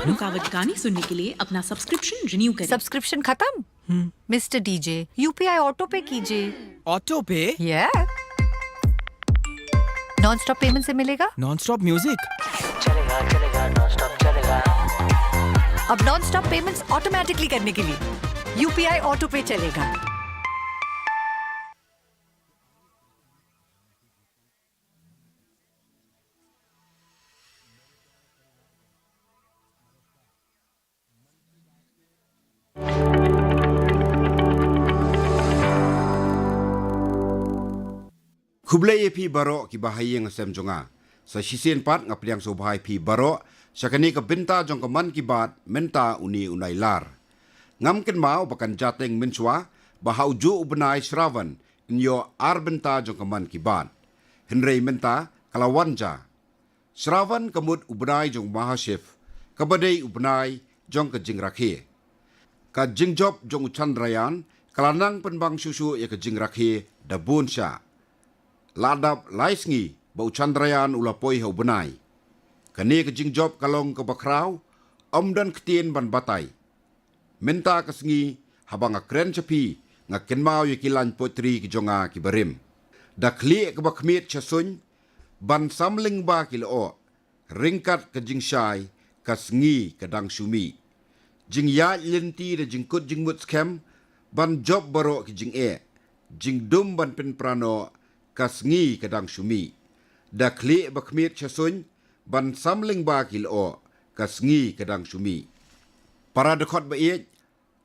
नुकावत गाने सुनने के लिए अपना सब्सक्रिप्शन रिन्यू करें। सब्सक्रिप्शन खत्म? मिस्टर डीजे यूपीआई ऑटो पे कीजिए। ऑटो पे? नॉन स्टॉप पेमेंट से मिलेगा नॉन स्टॉप म्यूजिक? चलेगा नॉन स्टॉप चलेगा। अब नॉन स्टॉप पेमेंट्स ऑटोमेटिकली करने के लिए यूपीआई ऑटो पे चलेगा। Kublai pi baro ki bahaya ngasem jonga. Sa sisien pat ngapliang subhai pi baro sakani ka binta jong ka man ki bat menta uni unai lar. Ngam ken mau bakan jateng minswa bahau ju ubnai Shravan inyo arbenta jong ka man ki bat. Henry menta kalawanja. Shravan kamut ubnai jong mahashif kabadai ubnai jong ka jingrakhe. Ka jingjob jong Chandrayaan kalanang penbang susu ya ka jingrakhe da bunsha. Ladap laisngi bau Chandrayaan ulapoi hau benai. Kani ke jingjob kalong ke bakrau, om dan ketien ban batai. Minta kesengi habang akren cepi ngaken mau ye kilan potri ki jonga ki berim. Da kli ke bakmit chasun ban samling ba ki lo ringkat ke jingshai kasengi kadang sumi. Jing ya linti de jingkut jingmut skem ban job baro ki jing jingdum ban pen prano kasngi kadang sumi. Da kli bakmit chasun ban samling ba kilo kasngi kadang sumi. Para dekot baik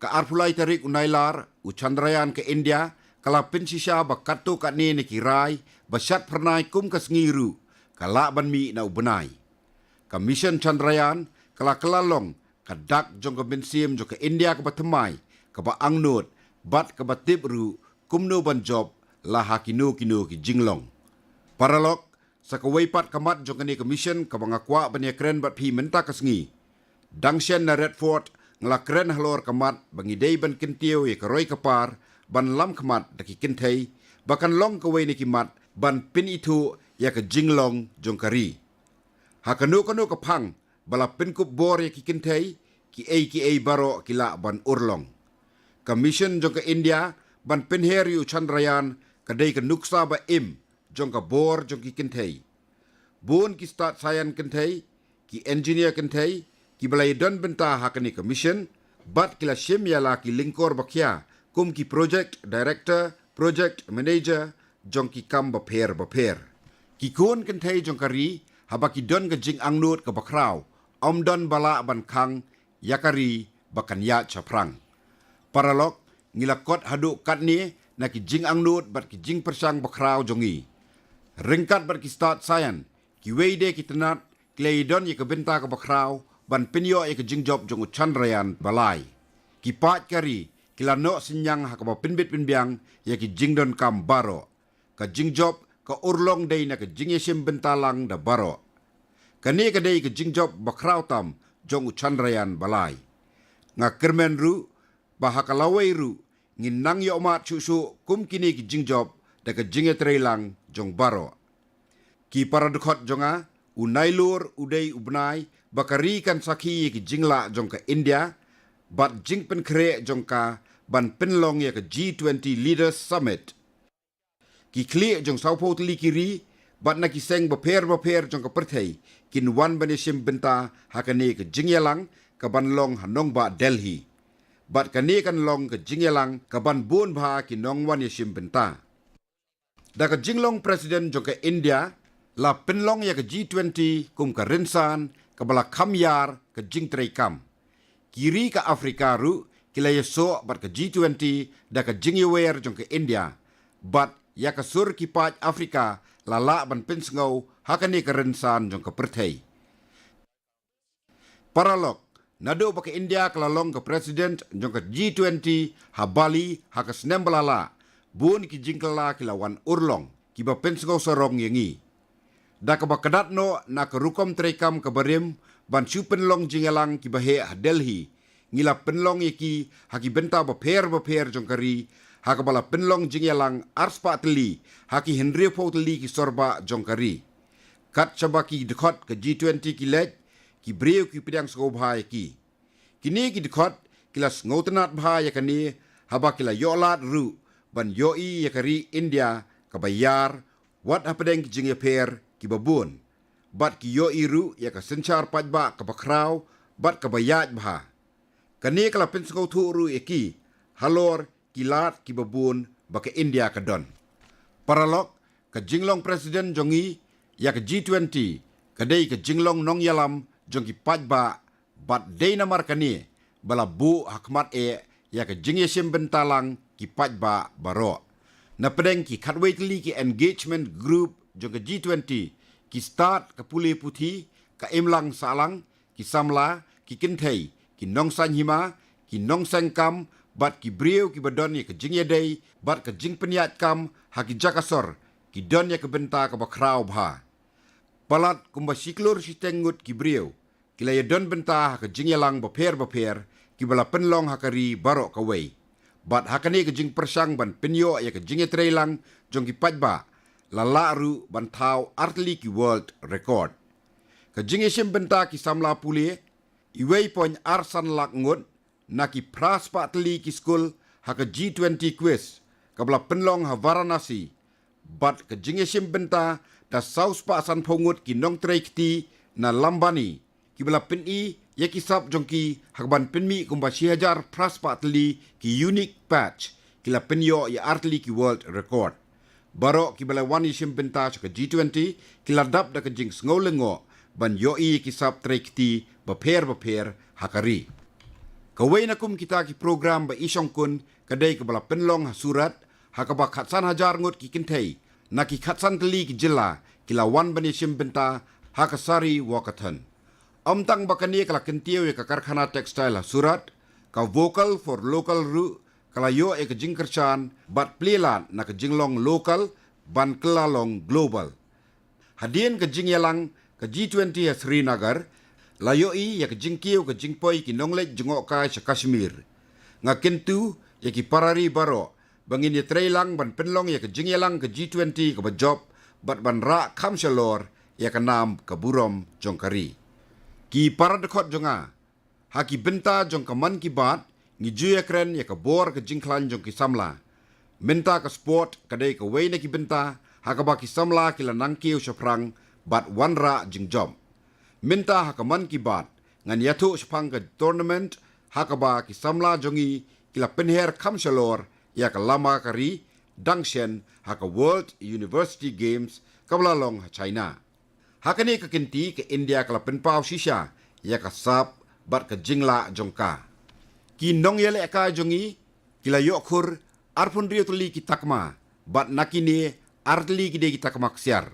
ka arpulai tarik unailar u Chandrayaan ke India kala pinsisya bakatu kat ni kirai basyat pernai kum kasngi ru kala ban mi na ubenai. Ka mission Chandrayaan kala kelalong kadak jong ke bensim jong ke India ke batemai ke ba angnut bat ke batip ru kumno ban job laha kinu ki jinglong. Paralog sa kawaipat kamat jong kani commission ka mga kwa banya kren bat pi menta kasngi. Dangsyan na Redford ngla kren halor kamat bangidei ban kintiyo ye karoy kapar ban lam kamat daki kintay bakan long kaway ni kimat ban pin itu ya ka jinglong jong kari. Hakanu kapang bala pinkup bor ya ki kintay ki ay baro kila ban urlong. Commission jong ka India ban pinher yu Chandrayaan kadai ka nuksa ba jong ka bor jong ki kintay. Bun ki start sayan kintay, ki engineer kintay, ki balay don benta hakani commission, bat kila shim yala ki lingkor bakya, kum ki project director, project manager, jong ki kam baper. Ki kun kintay jong kari, haba ki don ka jing angnut ka bakraw, om don bala ban kang, yakari bakan ya chaprang. Paralog, ngilakot haduk kat ni, na ki jing angnut bat ki jing persang bakraw jongi. Ringkat bat ki start sayan, ki weide ki tenat, kleidon ye ke benta ke bakraw, ban pinyo ye ke jing job jong Chandrayaan balai. Ki pat kari, ki lano sinyang hakaba pinbit pinbiang, ye ki jing don kam baro. Ka jing job ka urlong day na ke jing yesim bentalang da baro. Kani ka day ke jing job bakraw tam jong Chandrayaan balai. Nga kermen ru, bahakalaway ru, nginang yo mat susu kum kini ki jingjob da ka jinge trailang jong baro. Ki para dukot jonga unailur udai ubnai bakari kan saki ki jingla jong ka India bat jing pen kre jong ka ban penlong ya ka G20 Leaders Summit. Ki kli jong saupo tli kiri bat na ki seng baper jong ka perthai kin wan banishim benta hakane ka jingyalang ka banlong hanong ba Delhi. Bat kani kan long ke jingyalang kaban bun bha ki nongwan yeshim benta. Da ka jinglong presiden jong ke India la penlong ya ke G20 kum ka rinsan ka bala kamyar ke jing trei kam. Kiri ka Afrika ru kila yeso bat ke G20 da ka jingyewer jong ke India. Bat ya ka sur ki pat Afrika lala ban pinsngau hakani ka rinsan jong ke perthai. Paralog nado baka India kelalong ke presiden jong ke G20 ha Bali ha ke senem balala bun ki jingkala kilawan urlong ki ba pensgo sorong yengi. Da ka bakadat no na ke rukom trekam ke barim ban supen long jingelang ki bahe ha Delhi ngila penlong yeki ha ki benta baper jong kari ha ke bala penlong jingelang arspa teli ha ki Henry Poteli ki sorba jong kari. Kat sabaki dekot ke G20 ki lej ki breu ki pedang sko bhai ki kini ki dikhot kilas ngautanat bhai yakani haba kila yolat ru ban yoi yakari India kabayar wat hapedeng ki jing per ki babun bat ki yoi ru yaka senchar pajba kabakraw bat kabayaj bha kani kala pensko thu ru eki halor kilat ki babun baka India kadon paralok ka jinglong presiden jongi ya ka G20 kadai ka jinglong nong yalam jongki pajba bat deina markani bala bu hakmat ya ka jingyesim bentalang ki pajba baro na pedeng ki khatwei tli ki engagement group jong ka G20 ki start ka puli puthi ka imlang salang ki samla ki kinthei ki nongsan hima ki nongsang kam bat ki breu ki badon ya ka jingyedei bat ka jingpeniat kam haki jakasor ki don ya ka benta ka bakraw bha palat kumba siklur si tengut ki breu kila ya don benta haka jingyalang baper ki bala penlong hakari barok kawai bat hakani ka jing persang ban penyo ya ka jingetreilang jong ki pajba lalaru ban thau artli ki world record ka jingesim benta ki samla puli iwei pon arsan lak ngut na ki praspa tli ki skul haka G20 quiz ka bala penlong ha Varanasi bat ka jingesim benta da saus pa san pongut ki nong treikti na lambani ki bala peni ya ki sab jongki hakban penmi kumba 1000 praspa tli ki unique patch ki la penyo ya artli ki world record baro ki bala wani sim benta ka G20 ki la dap da ka jing sngolengo ban yoi ki sab treikti baper hakari kawai na kum kita ki program ba isong kun kadai ka bala penlong ha surat hakaba khatsan hajar ngut ki kinthei na ki khatsan tli ki jilla kila wan bani sim benta hakasari wakathan amtang bakani kala kentiyo ya ka karkhana textile ha surat ka vocal for local ru kala yo e ka jingkerchan bat plilan na ka jinglong local ban kelalong global hadien ka jingyalang ka G20 ya Srinagar layo i ya ka jingkiyo ka jingpoi ki nonglek jengok ka sa Kashmir nga kentu ya ki parari baro bangin ya trailang ban penlong ya ka jingyalang ka G20 ka bajob bat ban ra kamshalor ya ka nam ka burom jongkari ki paradekot jonga haki benta jong ka man ki bat ngi juya kren ya ka bor ka jingklan jong ki samla menta ka sport kadai ka wei na ki benta haka ba ki samla kila nangkiw sa prang bat wanra jing job menta haka man ki bat ngan yatu sapang ka tournament haka ba ki samla jongi kila penher kamshalor ya ka lama kari dangshen haka World University Games kablalong China hakani ka kinti ka India kala penpau shisha ya ka sap bat ka jingla jongka ki nong yele ka jongi kila yokhur arpun riotli ki takma bat nakini artli ki de ki takma ksiar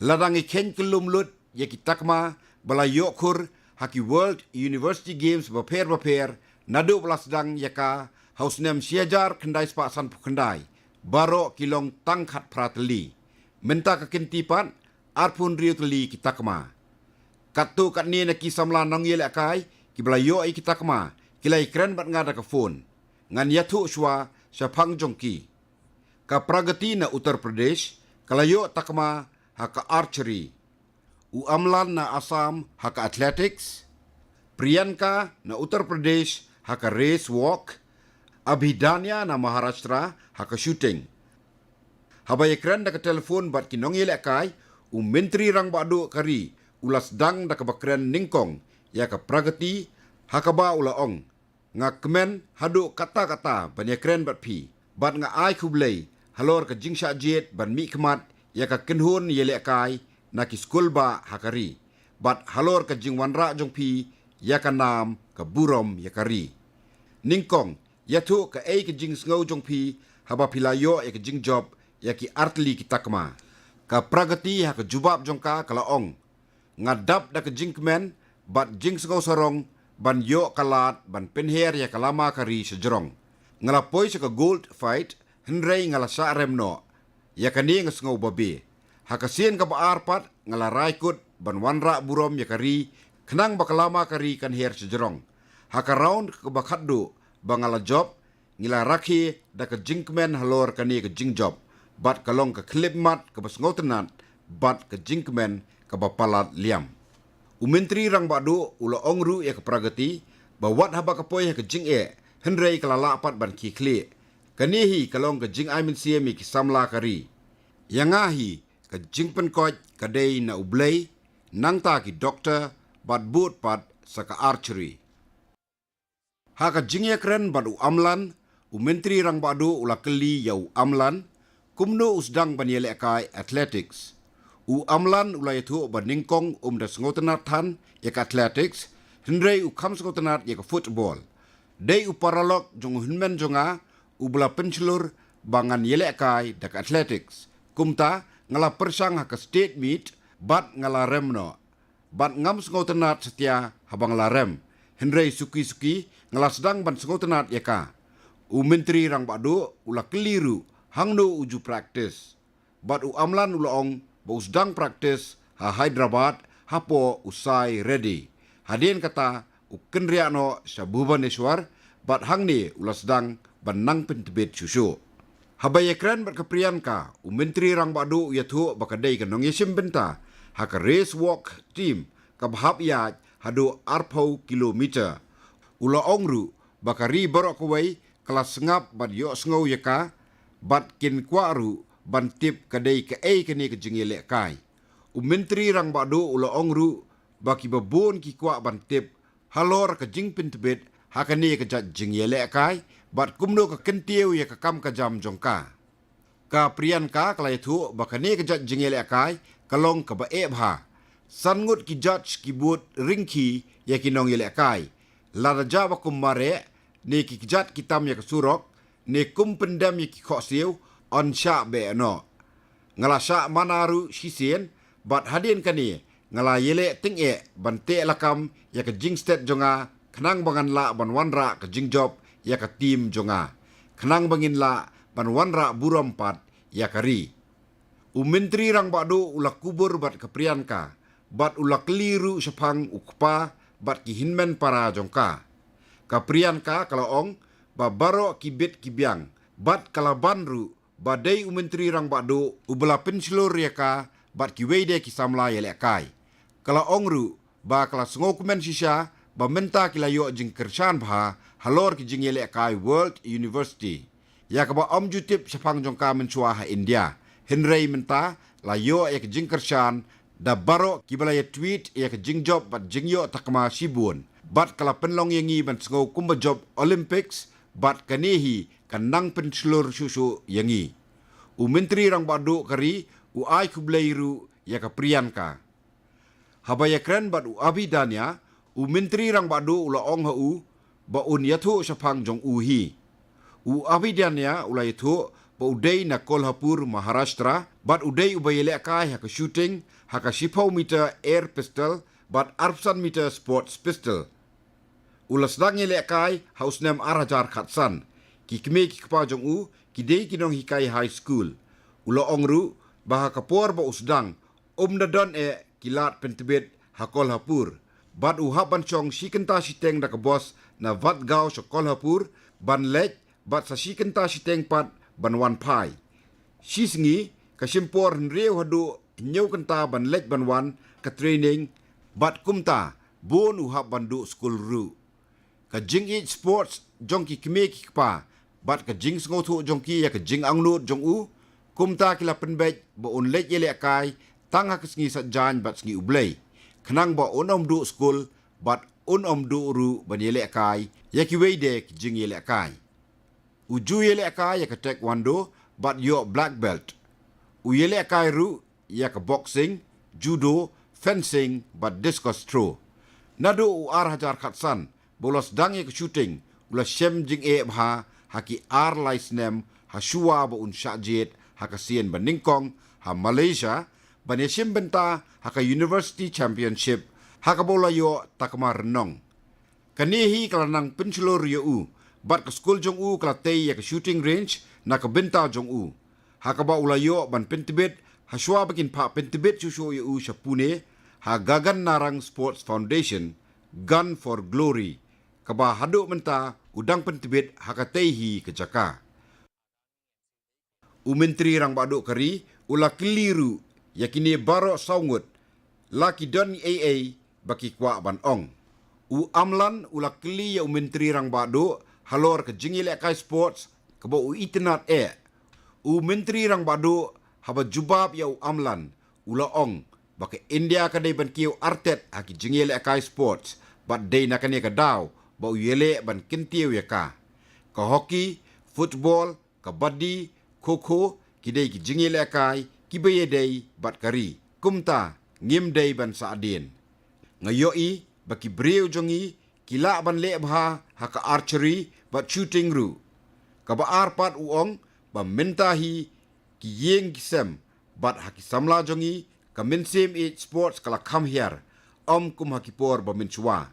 ladangi ken kelum lut ya ki takma bala yokhur haki World University Games baper nadu belasdang ya ka hausnem siajar kendai spasan pukendai baro kilong tangkat prateli menta ka kintipan arpun riotli ki takma katu kat ni na ki samla nong yele kai ki bala yo ai ki takma kilai kren bat ngada ka phone ngan yathu shwa sapang jongki ka pragati na Uttar Pradesh kalayo takma haka archery u amlan na Assam haka athletics Priyanka na Uttar Pradesh haka race walk Abhidanya na Maharashtra haka shooting habay kren da ka telefon bat kinong yele kai mentri rang badu kari ulas dang da ka bakren ningkong ya ka pragati haka ba ulaong nga kemen hadu kata-kata banya kren bat pi bat nga ai kublei halor ka jingsha jet ban mi kemat ya ka kenhun yele kai na ki skul ba hakari bat halor ka jingwanra jong pi ya ka nam ka burom ya kari ningkong ya tu ka ai ka jing sngo jong pi haba pilayo ya ka jing job ya ki artli ki takma ka pragati ha ka jubab jong ka kalaong ngadap da ka jing kemen bat jing sngo sarong ban yo kalat ban penher ya kalama kari sejrong ngalapoi sa ka gold fight henrei ngala sa remno ya kani ngasngo babi hakasien ka baarpat ngala raikut ban wanra burom ya kari kenang bakalama kari kan her sejrong haka round ka bakaddu bangala job ngila rakhi da ka jingkmen halor kani ka jingjob bat kalong ka klipmat ka basngotenat bat ka jingkmen ka bapalat liam Menteri rang badu ula ongru ya ke pragati bawat haba kapoi ke jing Henry kelala apat ban ki kli. Kanihi kalong ke jing aimin siemi ki samla kari. Yang ahi ke jing penkoj kadai na ublay nang ta ki doktor bat boot pat saka archery. Ha ke jing keren badu amlan Menteri rang badu ula keli yau amlan kumno usdang ban yelekai athletics. Amlan ula yatu ban ningkong da sengotenat tan yak athletics. Henry kam sengotenat yak football. Dei paralog jong hunmen jonga bela pencelur bangan yelekai dak athletics. Kumta ngala persang haka state meet bat ngala remno. Bat ngam sengotenat setia habang larem. Henry suki-suki ngala sedang ban sengotenat yaka. Menteri rang badu ula keliru hangno uju praktis. Bat amlan ula ong sedang praktis ha Hyderabad hapo usai ready. Hadin kata kenriano sa Bhubaneswar bat hangni ula sedang banang pentebit susu. Habayekran bat keprian ka Menteri rang badu yathu bakadai kanong yesim benta ha ka race walk team ka bahap ya hadu arpau kilometer. Ula ongru bakari borok kuwai kelas ngap bat yo sengau yaka bat kin kwaru ban tip kadai ke kini ke jingile kai. Menteri rang badu ula ongru baki babon ki kwa ban tip halor ke jing pintebit hakani ke jat jingile kai bat kumno ke kentiu ya ke kam ke jam jongka. Ka prian ka kalai thu bakani ke jat jingile kai kalong ke ba bha. Sangut ki judge ki buat ringki ya kinong ile kai. Laraja bakum mare ni ki jat kitam ya ke surok ni kum pendam ya ki khoksiu on sya be no. Ngala sya manaru sisien bat hadin kani ngala yele ting bante lakam ya ke jing state jonga kenang bangan la ban wanra ke jing job ya ke tim jonga. Kenang bangin la ban wanra buram pat ya kari. Menteri rang badu ula kubur bat keprian ka bat ula keliru sepang ukpa bat ki hinmen para jongka. Kaprian ka kalau ong babaro kibit kibiang bat kalabanru badai Menteri rang badu ubela penselur ya ka bat kiwede ki samla yelekai. Kalau ongru ba kala sengokumen sisa ba menta kilayo jing kersan bha halor ki jing yelekai World University. Ya ka ba om jutip sepang jongka mensua ha India. Henry menta layo ya ki jing kersan da baro kibalaya tweet ya ki jing job bat jing yo takma sibun. Bat kala penlong yangi ban sengau kumba job Olympics bat kanehi kanang penselur susu yangi. Menteri rang badu kari ai kublairu ya kaprian ka. Habaya kren bat abidanya Menteri rang badu ula ong hu ba yathu sapang jong hi. Abidanya ula yathu ba udai na Kolhapur Maharashtra bat udai ubayele kai ha ka shooting ha ka 10 meter air pistol bat arpsan meter sports pistol. Ula sedang yele kai haus nem arajar khatsan ki kme ki kpa jong kidei kinong hikai high school. Ula ongru baha kapor ba usdang dadon kilat pentebit hakol hapur. Bat haban chong sikenta siteng da kabos na vatgao sa Kolhapur ban lek bat sa sikenta siteng pat ban wan pai. Sisingi kasimpor nreu hadu nyau kenta ban lek ban wan ka training bat kumta bon bandu school ru. Ka jing eat sports jong ki kme ki kpa bat ka jing sngotu jong ki ya ka jing angnut jong kumta kila penbej ba lek yele kai tanga kesngi sa jan bat sngi ublay. Kenang ba du school bat du ru ban yele kai ya ki weide ki jing yele kai. Uju yele kai ya ka taekwondo bat yo black belt. Yele kai ru ya ka boxing, judo, fencing bat discus throw. Nadu hajar khatsan bolos dang ya ka shooting ula shem jing bha haki laisnem hasua ba syajit hakasien baningkong ha Malaysia banesim benta haka University Championship haka bola yo takma renong. Kanihi kalanang penselur yo bat ke school jong kalatei ya ke shooting range na ke benta jong haka ba ulayo ban pentibit hasua bakin pa pentibit susu yo sa Pune ha Gagan Narang Sports Foundation Gun for Glory kaba haduk menta udang pentibit hakatehi ke Jaka. Menteri rang baduk kari ula keliru yakini baro saungut laki don AA baki kwa ban ong. U amlan ula kli ya menteri rang badu halor ke jingile kai sports ke bo u internet U menteri rang badu haba jubab ya u amlan ula ong baki India ka dei ban kiu artet haki jingile kai sports bat dei nakane ka daw ba u yele ban kintiu ya ka. Ka hoki, football, kabaddi, kho kidei ki jingile kai kibaye dei bat kari. Kumta ngim dei ban saadin. Ngayoi baki breu jongi kila ban le bha haka archery bat shooting ru. Kaba arpat uong ba mentahi ki yeng kisem bat haki samla jongi ka minsim sports kala kam here kum haki por ba minchwa.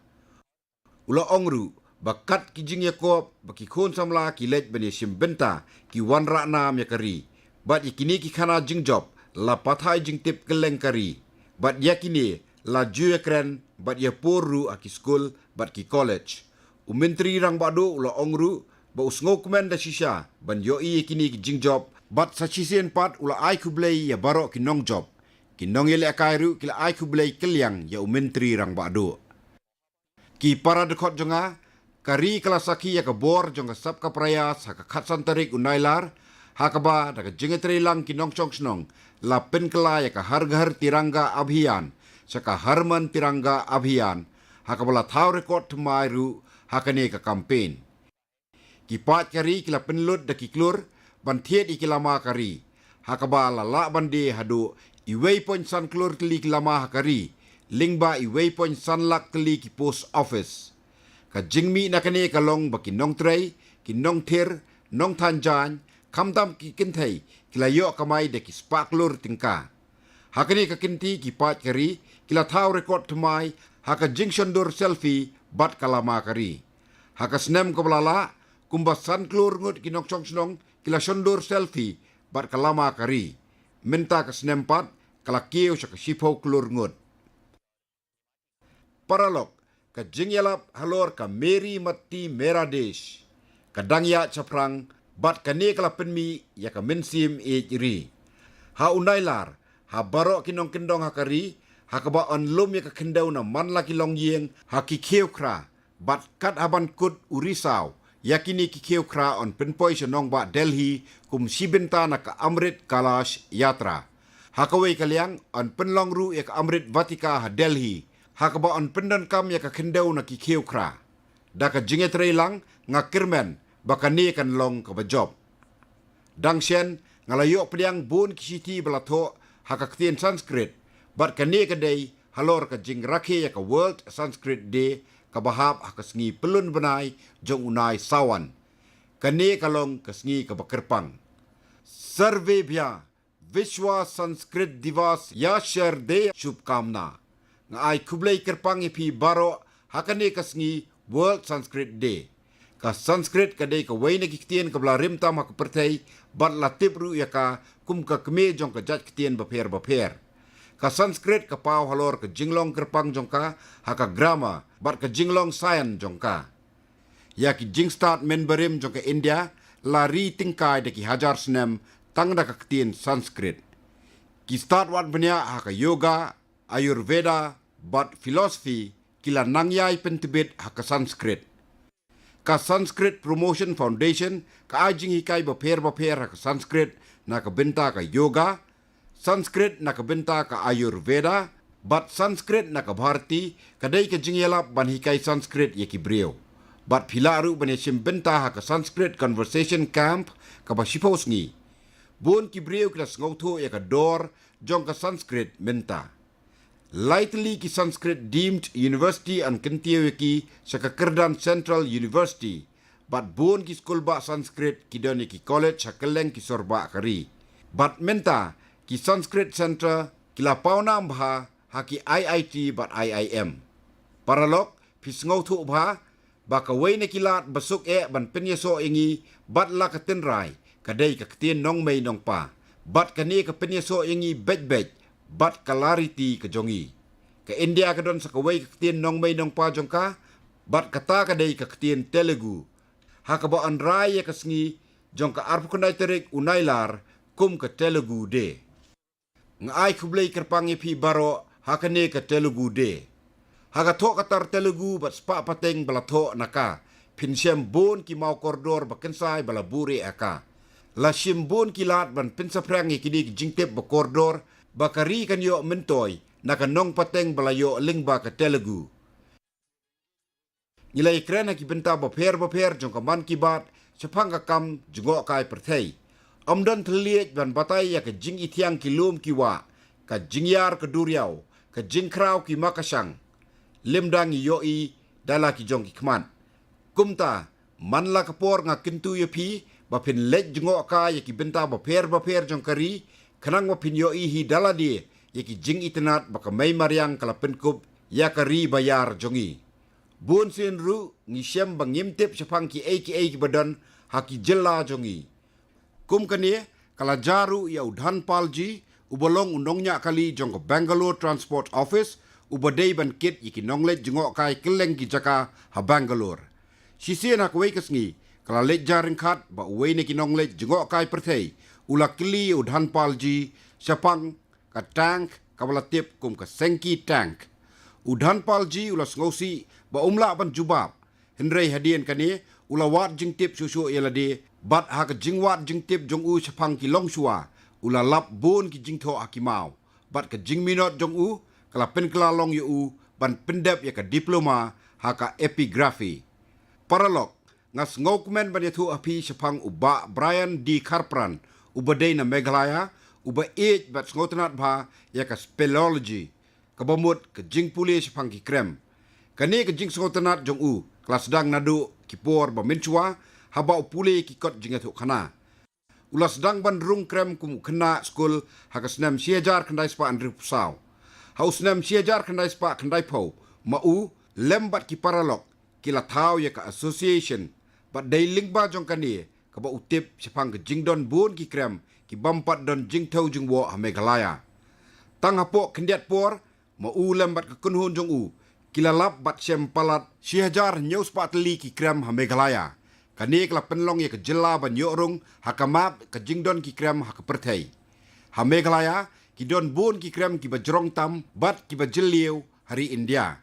Ula ongru bakat ki jing yakop baki khon samla ki lej bani sim benta ki wan ra nam yakari bat ikini ki khana jing job la pathai jing tip keleng kari bat yakini la juya kren bat ya poru aki school bat ki college. Menteri rang badu ula ongru ba usngo komen da shisha ban yoi ikini ki jing job bat sa chisien pat ula ai kublei ya baro ki nong job ki nong yele akairu kila ai kublei kelyang ya menteri rang badu. Ki para dekot jonga kari kelasaki ya ke bor jonga sab ka prayas haka khatsan tarik unailar hakaba daga jingetri lang kinong chong snong la penkela ya ka har tiranga abhiyan saka harman tiranga abhiyan hakabala thau rekod thmairu hakane ka campaign ki pat kari kila penlut da ki klur ban thiet ikilama kari hakaba la bande hadu iwei pon san klur kli kilama hakari lingba iwei pon san lak kli ki post office ka jingmi nakane ka long baki nong trei ki nong thir nong thanjan kamdam ki kinthai kila yo kamai de ki spaklur tingka hakane ka kinti ki pat kari kila thau record thmai haka jingshon dor selfie bat kalama kari haka snem ko blala kumba san klur ngut ki nong chong snong kila shondor selfie bat kalama kari minta ka snem pat kala kieu saka shipho klur ngut paralok ka jingyalap halor ka Meri Mati Meradesh kadangya chaprang bat kane kala penmi ya ka mensim ri ha unailar ha baro kinong kendong hakari hakaba onlum ya ka kendau na man laki long yeng haki keukra bat kat aban kut urisau yakini ki keukra on penpoi senong ba Delhi kum sibenta na ka Amrit Kalash Yatra hakawai kaliang on penlongru ya ka Amrit Vatika ha Delhi hakaba on pendan kam ya ka kendau na ki keukra da ka jinget lang nga kirmen bakani kan long ka bajob dangshen ngalayo pediang bun kisiti balato haka ktien Sanskrit bat kani ka day halor ka jing rakhe ya ka World Sanskrit Day ka bahap haka sngi pelun benai jong unai sawan kani kalong ka sngi ka bakirpang sarve bhya Vishwa Sanskrit Divas ya shar de shubkamna nga ai kublai kirpang ipi baro hakane kasngi World Sanskrit Day ka Sanskrit ka day ka waina kiktien ka blarim tam hak pertai bat latip ru ya ka kum ka kme jong ka jat kitien baper ka Sanskrit ka pau halor ka jinglong kirpang jong ka haka grama bat ka jinglong sayan jong ka ya ki jingstart menberim jong ka India lari tingkai de ki hajar snem tangda ka kitien Sanskrit ki start wat benya haka yoga Ayurveda bat philosophy kila nangyay pentibit haka Sanskrit. Ka Sanskrit Promotion Foundation ka ajing hikay baper haka Sanskrit na kabenta ka yoga, Sanskrit na kabenta ka Ayurveda, bat Sanskrit na kabharti kaday ka jingyalap ban hikay Sanskrit yakibreo. Bat pilaru ban benta haka Sanskrit Conversation Camp ka basipos ngi. Bun kibreo klas ngauto ya ka dor jong ka Sanskrit menta. Lightly ki Sanskrit deemed university an kentiweki sa Kakerdan Central University bat bun ki school ba Sanskrit ki doni ki college sa keleng ki sorba kari bat menta ki Sanskrit center kila pauna ambha haki IIT bat IIM paralok pisngau thu bha ba ka waina kilat basuk ban penyeso ingi bat la ka tenrai kadai ka ktien nong mei nong pa bat kani ka penyeso ingi bej bat clarity ke jongi ke India ka don sa kawai ka ktien nong may nong pa jong ka bat kata ka day ka ktien Telugu hakaba an rai ka sngi jong ka arpu kunay terik unailar kum ka Telugu de nga ay kublay kerpangi pi baro hakane ka Telugu de Hagathok katar Telugu bat spa pateng balathok naka. Pinsem bon ki mau koridor bakensai balaburi aka. La shimbon kilat ban pinsaprang ikidi jingtep ba koridor bakari kan yo mentoy naka nong pateng balayo lingba ka Telugu. Nilai kren ki benta ba pher jong kaman kibat sepang ka kam jungo kai perthei. Amdan thliet ban batai ya ka jing itiang kilum kiwa ka jingyar ka duriau ka jingkrau ki makasang. Limdang yoi dala ki jong ki kman. Kumta manla kapor nga kintu yapi ba pin let jungo ka ya ki benta ba pher jong kari kanang wa pin yoi hi dala di ya ki jing itenat ba ka may mariang kala penkup ya kari bayar jongi. Bun sin ru ngi shem bang ngimtip sepang ki ki badan haki jella jongi. Kum kani kala jaru ya udhan palji ubolong undongnya kali jong Bangalore Transport Office ubadei ban kit iki nonglet jengok kai keleng ki jaka ha Bangalore. Sisi nak wei kesngi kala let jaring khat ba wei ne ki nonglet jengok kai perthei ula kili udhan palji sepang ka tank kabala tip kum ka sengki tank. Udhan palji ula ngosi ba umla ban jubab. Henrei hadien kani ula wat jing tip susu yelade bat ha ka jingwat jing tip jong u sepang ki long suwa ula lap bon ki jing tho akimau bat ka jing minot jong u kala pen kala long yu u ban pendep ya ka diploma ha ka epigraphy. Paralog ngas ngokmen ban yathu api sepang uba Brian D. Karpran ubadei na Meghalaya uba age bat ngotenat bha ya ka speleology kabamut ka jing puli sepang ki krem. Kani ka jing ngotenat jong u kelas sedang nadu kipor ba minchua haba upule ki kot jing yathu khana. Ulas sedang ban rung krem kum kena skul ha ka snam siajar kandai spa andri pusau. Haus snam siajar kandai spa kandai pau mau lembat ki paralog kila thau ya ka association bat dai lingba jong kani ka ba utip sepang ke jingdon bun ki krem ki bampat don jingthau jingwo ha Meghalaya. Tang hapo kendiat por ma u lembat ka kunhun jong u kila lap bat sem palat sihajar news patli ki krem ha Meghalaya. Kani kala penlong ya ka jela ban yorung ha kamap ka jingdon ki krem ha ka perthei. Ha Meghalaya ki don bun ki krem ki ba jrong tam bat ki ba jeliu hari India.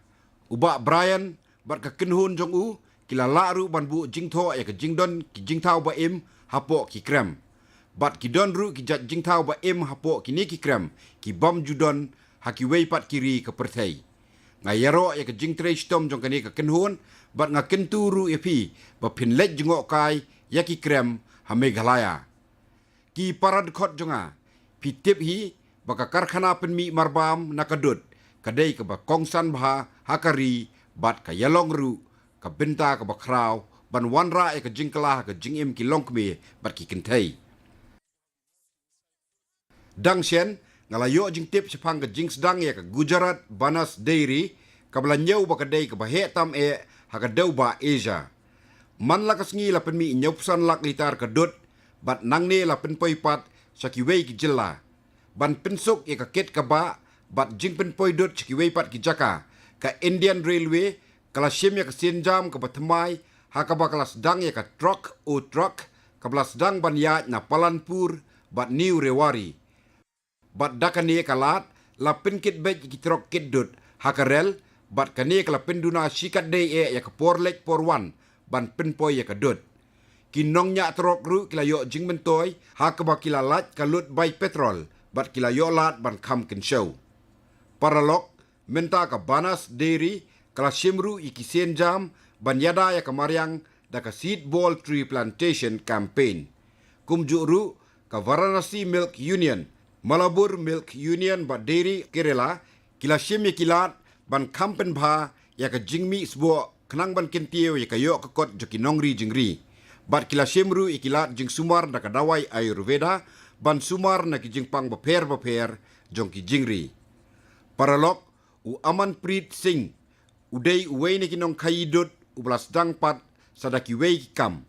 Uba Brian bat ka kenhun jong u kila laru ban bu jingtho ya ka jingdon ki jingthau ba im hapo ki krem. Bat ki don ru ki jat jingthau ba im hapo ki ni ki krem ki bam judon ha ki wei pat kiri ka perthei. Ngayaro ya ka jingtre stom jong kani ka kenhun bat nga kenturu epi ba pinlet jengok kai ya ki krem ha Meghalaya. Ki parad khot jonga pi tip hi ba ka karkhana penmi marbam nakadut kadai ka ba kongsan bha hakari bat ka yalong ru ka benta ka bakraw ban wanra e ka jingkala ka jingim ki longkme bat ki kentai. Dang sien ngalayo jing tip sepang ka jing sedang ya ka Gujarat Banas Dairy ka belanyau ba kadai ka bahe tam e ha ka dau ba Asia. Man la kasngi la penmi nyopsan lak litar ka dut bat nangne la penpoi pat sa ki wei ki jilla. Ban pensuk e ka ket ka ba bat jing penpoi dut sa ki wei pat ki jaka. Ka Indian Railway kala sim ya ka sinjam ka batmai ha ka ba kala sedang ya ka truck ka bala sedang ban ya na Palanpur bat New Rewari bat dakani ka lat la pinkit bet ki truck kit dut ha ka rel bat kani kala penduna sikat dei e ya ka porlek por wan ban pinpoi ya ka dut kinong nya truck ru kila yo jing mentoy ha ka ba kila lat ka lut bai petrol bat kila yo lat ban kam kin show. Paralog menta ka Banas Dairy kala simru iki senjam banyada ya kamariang da ka seed ball tree plantation campaign. Kumjuru ka Varanasi Milk Union, Malabur Milk Union ba dairy Kerala kila sim ya kilat ban kampen bha ya ka jingmi sbo kenang ban kentio ya ka yo ka kot joki nongri jingri. Bat kila simru ikilat jing sumar da ka dawai Ayurveda ban sumar na ki jingpang ba per jong ki jingri. Paralog u Amanpreet Singh udai uwei ni kinong kayidut ublas dang pat sadaki wei kam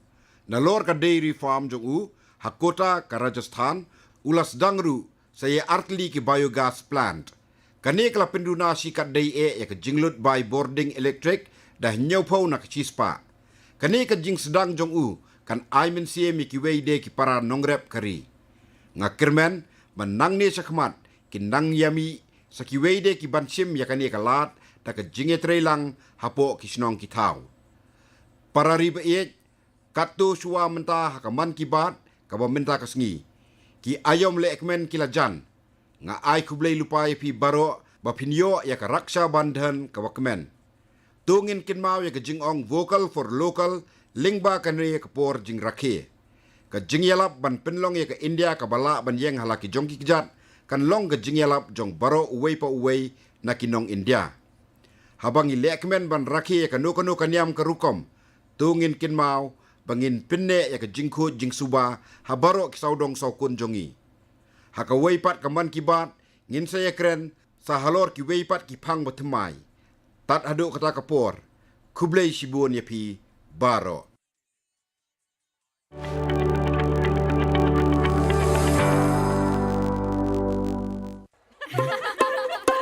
na lor ka dairy farm jong u Hakota ka Rajasthan ulas dangru saya artli ki biogas plant kani kala penduna sikat dai e ya ka jinglut by boarding electric dah nyau pau na ka chispa kani ka jing sedang jong u kan aimen sie mi ki wei de ki para nongrep kari ngakirmen menang ni sakmat kinang yami Sakiwede ki bansim yakani kalat da ka jinge trelang hapo ki snong ki tau. Para riba iet katu suwa menta hakaman ki bat ka menta ka sngi. Ki ayom le ekmen kilajan nga ai kublei lupai pi baro bapinyo ya ka raksa bandhan ka wakmen. Tungin kinmau ya ka jingong vocal for local lingba kanri ka por jing rakhe. Ka jingyalap ban penlong ya ka India ka bala ban yeng halaki jongki kijat kan long ka jingyalap jong baro uwei pa uwei na kinong India. Habang ilekmen ban rakhe ya ka nukanu kanyam ka rukom. Tungin kinmau bangin pinne ya ka jingku jing suba habaro ki saudong saukun jongi. Haka weipat ka man kibat ngin saya kren sa halor ki weipat ki pang batemai. Tat hadu kata kapor, kublei shibun yapi baro.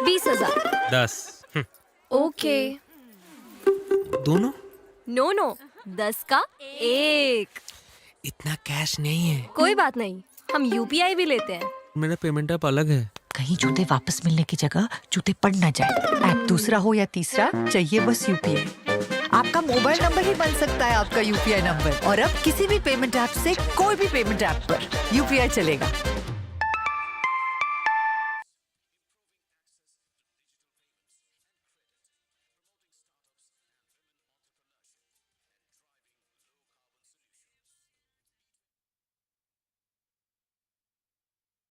$20,000 10 ओके दोनों नो 10 का 1 इतना कैश नहीं है। कोई बात नहीं हम यूपीआई भी लेते हैं मेरा पेमेंट ऐप अलग है। कहीं जूते वापस मिलने की जगह जूते पड़ ना जाए। ऐप दूसरा हो या तीसरा, चाहिए बस यूपीआई। आपका मोबाइल नंबर ही बन सकता है आपका यूपीआई नंबर। और अब किसी भी पेमेंट ऐप से कोई भी पेमेंट ऐप पर यूपीआई चलेगा।